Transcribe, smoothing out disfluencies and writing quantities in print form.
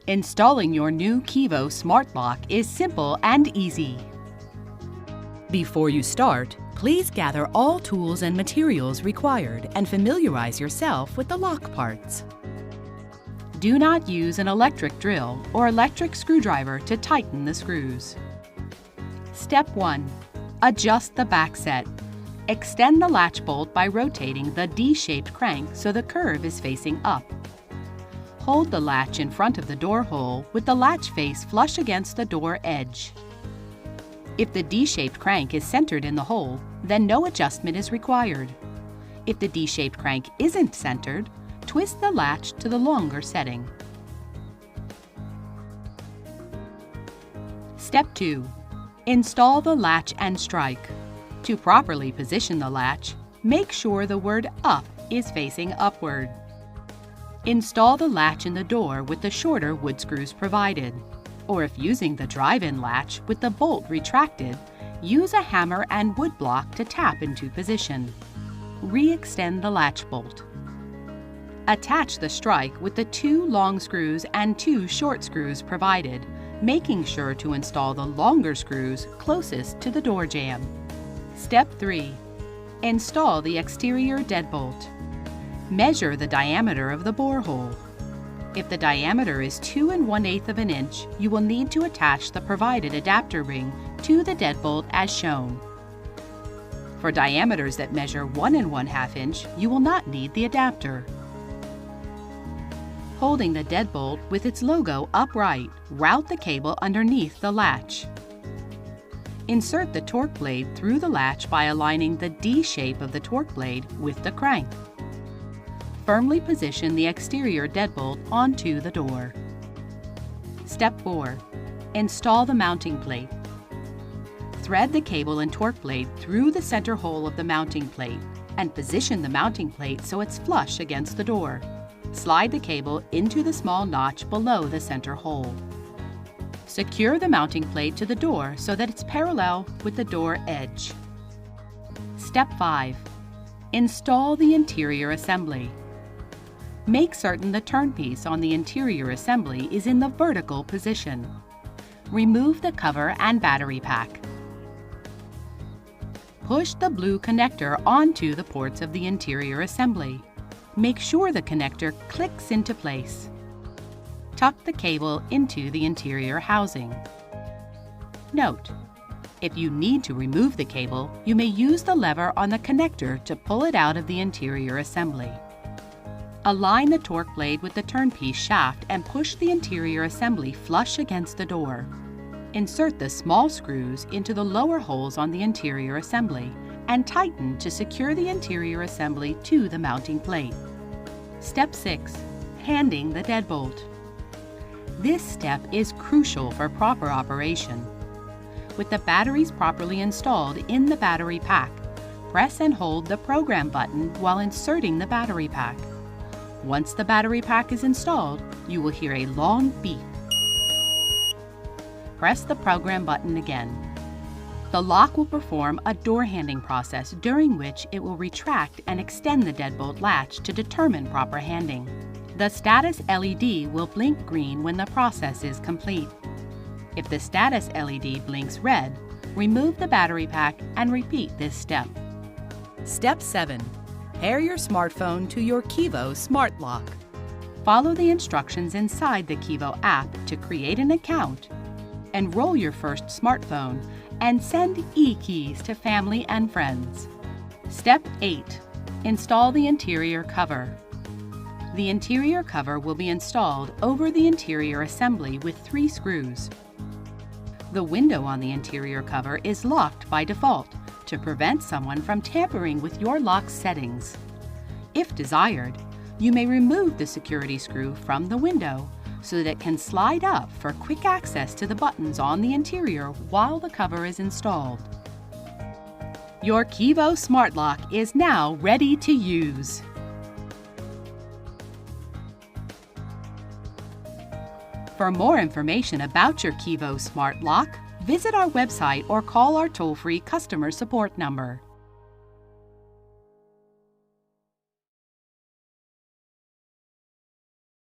Installing your new Kivo Smart Lock is simple and easy. Before you start, please gather all tools and materials required and familiarize yourself with the lock parts. Do not use an electric drill or electric screwdriver to tighten the screws. Step 1. Adjust the backset. Extend the latch bolt by rotating the D-shaped crank so the curve is facing up. Hold the latch in front of the door hole with the latch face flush against the door edge. If the D-shaped crank is centered in the hole, then no adjustment is required. If the D-shaped crank isn't centered, twist the latch to the longer setting. Step 2. Install the latch and strike. To properly position the latch, make sure the word "up" is facing upward. Install the latch in the door with the shorter wood screws provided. Or if using the drive-in latch with the bolt retracted, use a hammer and wood block to tap into position. Re-extend the latch bolt. Attach the strike with the 2 long screws and 2 short screws provided, making sure to install the longer screws closest to the door jamb. Step 3. Install the exterior deadbolt. Measure the diameter of the borehole. If the diameter is 2 1/8 of an inch, you will need to attach the provided adapter ring to the deadbolt as shown. For diameters that measure 1 1/2 inch, you will not need the adapter. Holding the deadbolt with its logo upright, route the cable underneath the latch. Insert the torque blade through the latch by aligning the D shape of the torque blade with the crank. Firmly position the exterior deadbolt onto the door. Step 4. Install the mounting plate. Thread the cable and torque blade through the center hole of the mounting plate and position the mounting plate so it's flush against the door. Slide the cable into the small notch below the center hole. Secure the mounting plate to the door so that it's parallel with the door edge. Step 5. Install the interior assembly. Make certain the turnpiece on the interior assembly is in the vertical position. Remove the cover and battery pack. Push the blue connector onto the ports of the interior assembly. Make sure the connector clicks into place. Tuck the cable into the interior housing. Note: if you need to remove the cable, you may use the lever on the connector to pull it out of the interior assembly. Align the torque blade with the turnpiece shaft and push the interior assembly flush against the door. Insert the small screws into the lower holes on the interior assembly and tighten to secure the interior assembly to the mounting plate. Step 6. Handing the deadbolt. This step is crucial for proper operation. With the batteries properly installed in the battery pack, press and hold the program button while inserting the battery pack. Once the battery pack is installed, you will hear a long beep. Press the program button again. The lock will perform a door handing process during which it will retract and extend the deadbolt latch to determine proper handing. The status LED will blink green when the process is complete. If the status LED blinks red, remove the battery pack and repeat this step. Step 7. Pair your smartphone to your Kivo Smart Lock. Follow the instructions inside the Kivo app to create an account. Enroll your first smartphone and send e-keys to family and friends. Step 8. Install the interior cover. The interior cover will be installed over the interior assembly with 3 screws. The window on the interior cover is locked by default to prevent someone from tampering with your lock settings. If desired, you may remove the security screw from the window so that it can slide up for quick access to the buttons on the interior while the cover is installed. Your Kivo Smart Lock is now ready to use. For more information about your Kivo Smart Lock, visit our website or call our toll-free customer support number